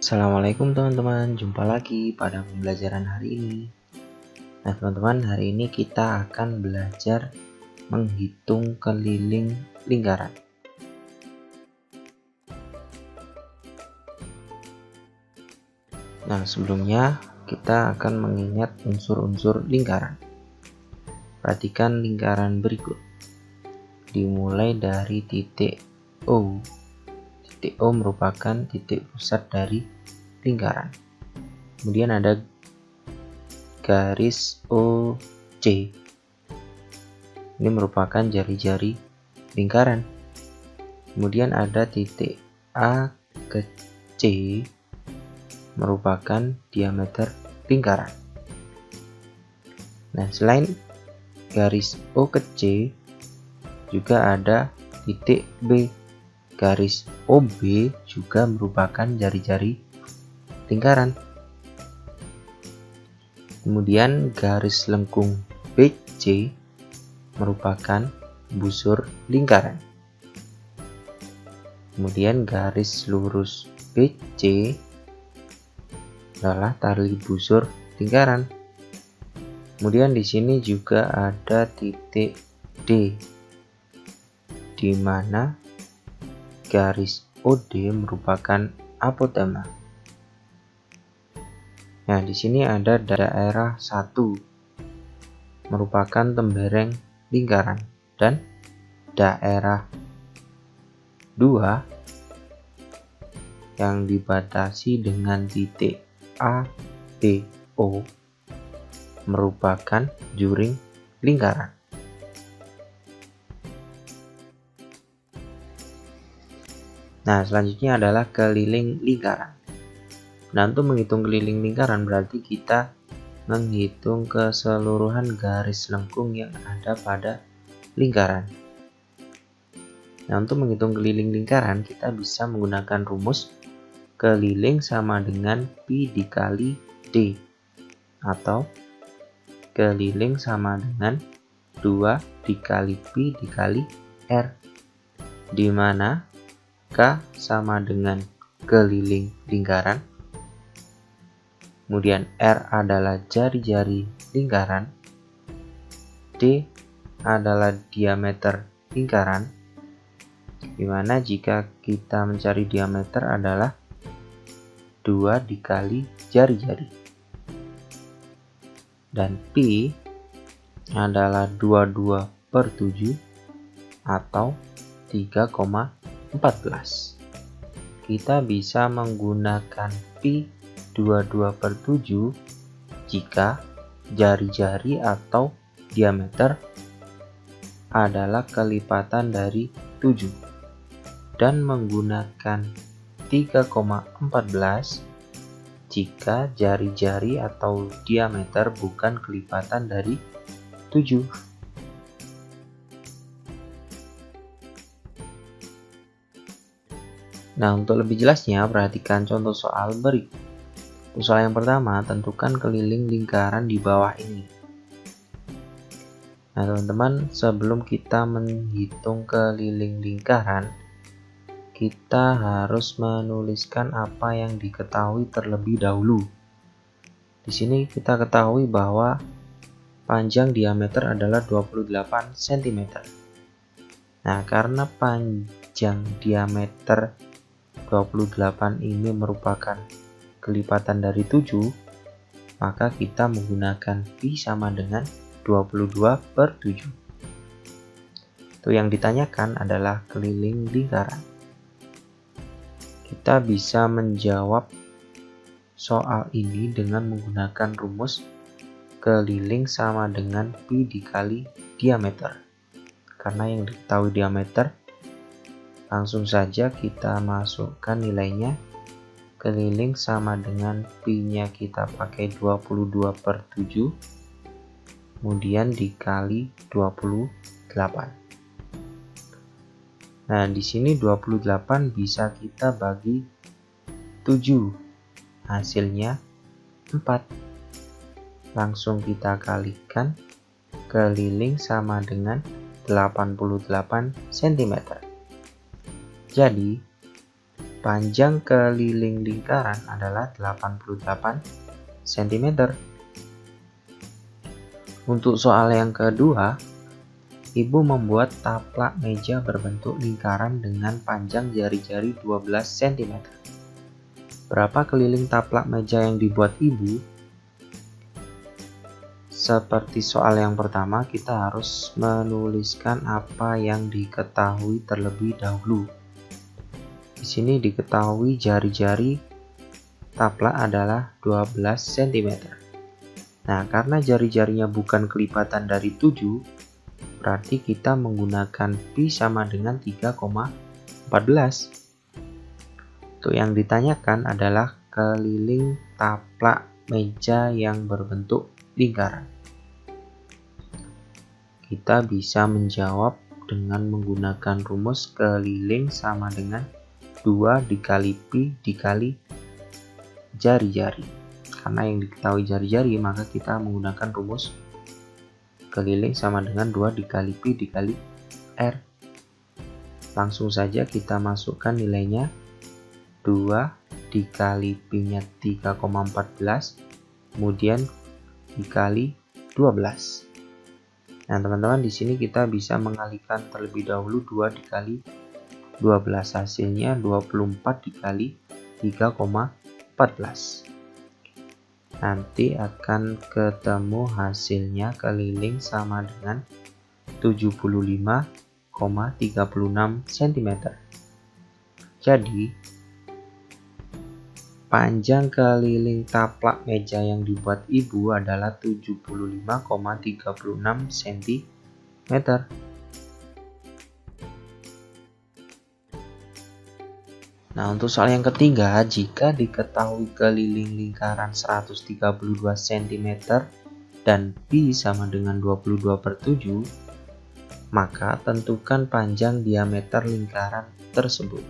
Assalamualaikum teman-teman, jumpa lagi pada pembelajaran hari ini. Nah teman-teman, hari ini kita akan belajar menghitung keliling lingkaran. Nah sebelumnya kita akan mengingat unsur-unsur lingkaran. Perhatikan lingkaran berikut. Dimulai dari titik O. Titik O merupakan titik pusat dari lingkaran. Kemudian ada garis OC. Ini merupakan jari-jari lingkaran. Kemudian ada titik A ke C merupakan diameter lingkaran. Nah, selain garis O ke C juga ada titik B. Garis OB juga merupakan jari-jari lingkaran. Kemudian garis lengkung BC merupakan busur lingkaran. Kemudian garis lurus BC adalah tali busur lingkaran. Kemudian di sini juga ada titik D, di mana garis OD merupakan apotema. Nah, di sini ada daerah 1 merupakan tembereng lingkaran dan daerah 2 yang dibatasi dengan titik ABO merupakan juring lingkaran. Nah, selanjutnya adalah keliling lingkaran. Nah, untuk menghitung keliling lingkaran berarti kita menghitung keseluruhan garis lengkung yang ada pada lingkaran. Nah, untuk menghitung keliling lingkaran kita bisa menggunakan rumus keliling sama dengan pi dikali D, atau keliling sama dengan 2 dikali pi dikali R, di mana K sama dengan keliling lingkaran, kemudian R adalah jari-jari lingkaran, D adalah diameter lingkaran, di mana jika kita mencari diameter adalah 2 dikali jari-jari, dan Pi adalah 22/7 atau 3,14. Kita bisa menggunakan pi 22/7 jika jari-jari atau diameter adalah kelipatan dari 7, dan menggunakan 3,14 jika jari-jari atau diameter bukan kelipatan dari 7. Nah, untuk lebih jelasnya, perhatikan contoh soal berikut. Soal yang pertama, tentukan keliling lingkaran di bawah ini. Nah, teman-teman, sebelum kita menghitung keliling lingkaran, kita harus menuliskan apa yang diketahui terlebih dahulu. Di sini kita ketahui bahwa panjang diameter adalah 28 cm. Nah, karena panjang diameter 28 ini merupakan kelipatan dari 7, maka kita menggunakan pi sama dengan 22/7. Itu yang ditanyakan adalah keliling lingkaran. Kita bisa menjawab soal ini dengan menggunakan rumus keliling sama dengan pi dikali diameter. Karena yang diketahui diameter, langsung saja kita masukkan nilainya. Keliling sama dengan pi-nya kita pakai 22/7, kemudian dikali 28. Nah, di sini 28 bisa kita bagi 7. Hasilnya 4. Langsung kita kalikan, keliling sama dengan 88 cm. Jadi panjang keliling lingkaran adalah 88 cm. Untuk soal yang kedua, Ibu membuat taplak meja berbentuk lingkaran dengan panjang jari-jari 12 cm. Berapa keliling taplak meja yang dibuat Ibu? Seperti soal yang pertama, kita harus menuliskan apa yang diketahui terlebih dahulu. Di sini diketahui jari-jari taplak adalah 12 cm. Nah, karena jari-jarinya bukan kelipatan dari 7, berarti kita menggunakan pi sama dengan 3,14. Untuk yang ditanyakan adalah keliling taplak meja yang berbentuk lingkaran. Kita bisa menjawab dengan menggunakan rumus keliling sama dengan 2 dikali pi dikali jari-jari. Karena yang diketahui jari-jari, maka kita menggunakan rumus keliling sama dengan 2 dikali pi dikali r. Langsung saja kita masukkan nilainya. 2 dikali pi nya 3,14, kemudian dikali 12. Nah, teman-teman, di sini kita bisa mengalihkan terlebih dahulu 2 dikali 12, hasilnya 24 dikali 3,14. Nanti akan ketemu hasilnya keliling sama dengan 75,36 cm. Jadi, panjang keliling taplak meja yang dibuat Ibu adalah 75,36 cm. Nah, untuk soal yang ketiga, jika diketahui keliling lingkaran 132 cm dan pi sama dengan 22/7, maka tentukan panjang diameter lingkaran tersebut.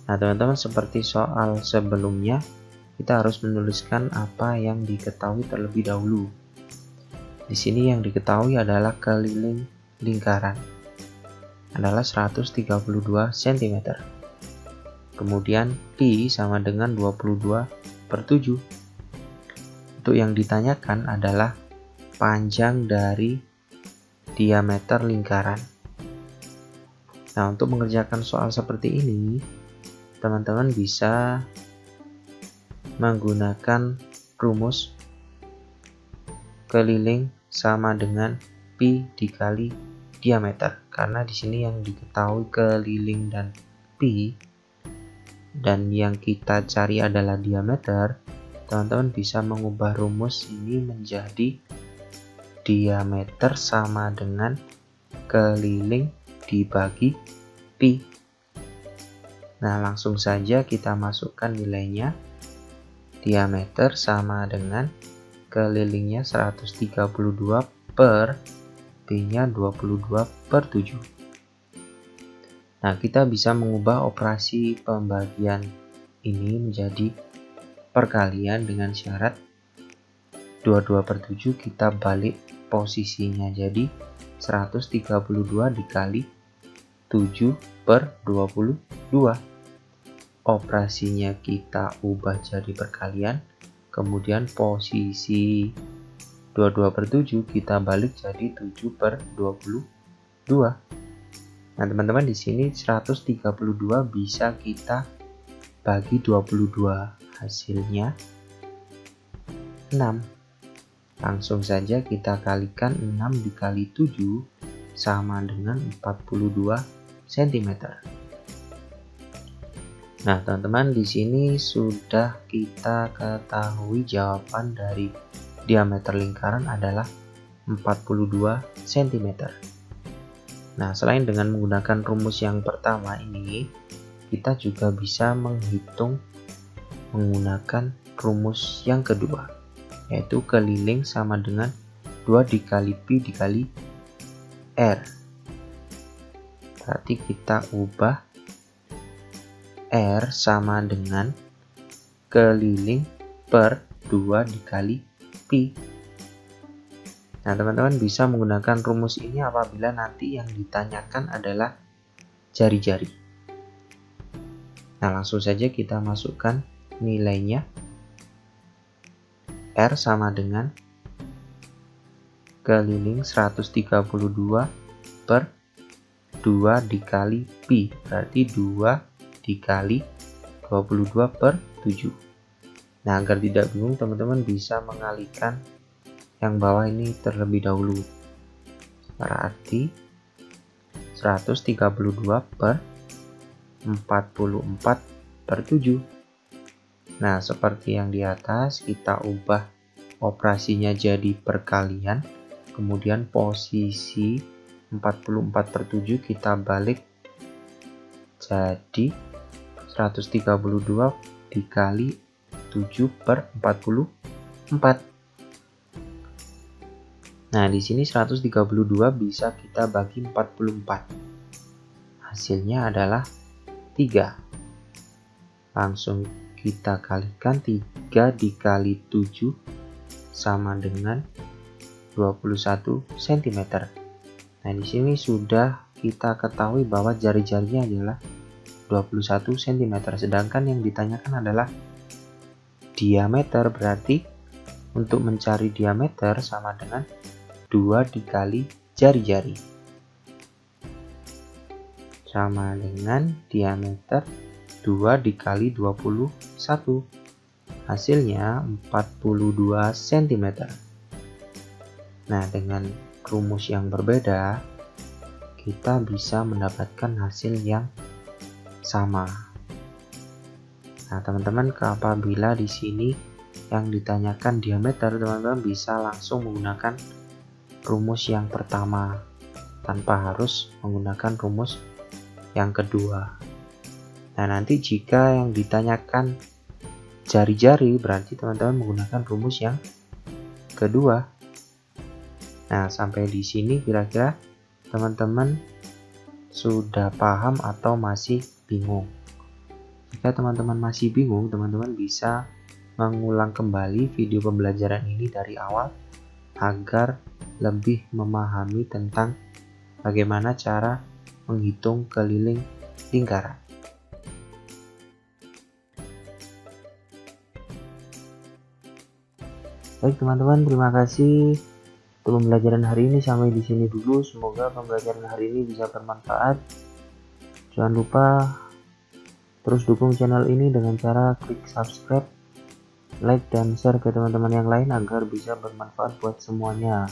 Nah, teman-teman, seperti soal sebelumnya, kita harus menuliskan apa yang diketahui terlebih dahulu. Di sini yang diketahui adalah keliling lingkaran adalah 132 cm. Kemudian pi sama dengan 22/7. Untuk yang ditanyakan adalah panjang dari diameter lingkaran. Nah, untuk mengerjakan soal seperti ini, teman-teman bisa menggunakan rumus keliling sama dengan pi dikali diameter, karena di sini yang diketahui keliling dan pi dan yang kita cari adalah diameter. Teman-teman bisa mengubah rumus ini menjadi diameter sama dengan keliling dibagi pi. Nah, langsung saja kita masukkan nilainya. Diameter sama dengan kelilingnya 132 per pi-nya 22/7. Nah, kita bisa mengubah operasi pembagian ini menjadi perkalian dengan syarat 22/7 kita balik posisinya, jadi 132 dikali 7/22. Operasinya kita ubah jadi perkalian, kemudian posisi 22/7 kita balik jadi 7/22. Nah, teman-teman, di sini 132 bisa kita bagi 22, hasilnya 6. Langsung saja kita kalikan 6 dikali 7 sama dengan 42 cm. Nah, teman-teman, di sini sudah kita ketahui jawaban dari diameter lingkaran adalah 42 cm. Nah, selain dengan menggunakan rumus yang pertama ini, kita juga bisa menghitung menggunakan rumus yang kedua, yaitu keliling sama dengan 2 dikali pi dikali r. Berarti kita ubah r sama dengan keliling per 2 dikali pi. Nah, teman-teman bisa menggunakan rumus ini apabila nanti yang ditanyakan adalah jari-jari. Nah, langsung saja kita masukkan nilainya. R sama dengan keliling 132 per 2 dikali pi, berarti 2 dikali 22 per 7. Nah, agar tidak bingung, teman-teman bisa mengalihkan yang bawah ini terlebih dahulu. Berarti 132 per 44 per 7. Nah, seperti yang di atas, kita ubah operasinya jadi perkalian, kemudian posisi 44 per 7 kita balik jadi 132 dikali 7 per 44. Nah, di sini 132 bisa kita bagi 44. Hasilnya adalah 3. Langsung kita kalikan, 3 dikali 7 sama dengan 21 cm. Nah, di sini sudah kita ketahui bahwa jari-jarinya adalah 21 cm, sedangkan yang ditanyakan adalah diameter. Berarti untuk mencari diameter sama dengan 2 dikali jari-jari, sama dengan diameter 2 dikali 21, hasilnya 42 cm. Nah, dengan rumus yang berbeda kita bisa mendapatkan hasil yang sama. Nah, teman-teman, apabila di sini yang ditanyakan diameter, teman-teman bisa langsung menggunakan rumus yang pertama tanpa harus menggunakan rumus yang kedua. Nah, nanti jika yang ditanyakan jari-jari, berarti teman-teman menggunakan rumus yang kedua. Nah, sampai di sini kira-kira teman-teman sudah paham atau masih bingung? Jika teman-teman masih bingung, teman-teman bisa mengulang kembali video pembelajaran ini dari awal agar lebih memahami tentang bagaimana cara menghitung keliling lingkaran. Baik teman-teman, terima kasih untuk pembelajaran hari ini. Sampai di sini dulu. Semoga pembelajaran hari ini bisa bermanfaat. Jangan lupa terus dukung channel ini dengan cara klik subscribe, like, dan share ke teman-teman yang lain agar bisa bermanfaat buat semuanya.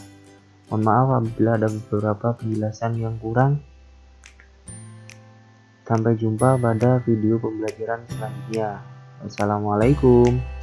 Mohon maaf apabila ada beberapa penjelasan yang kurang. Sampai jumpa pada video pembelajaran selanjutnya. Wassalamualaikum.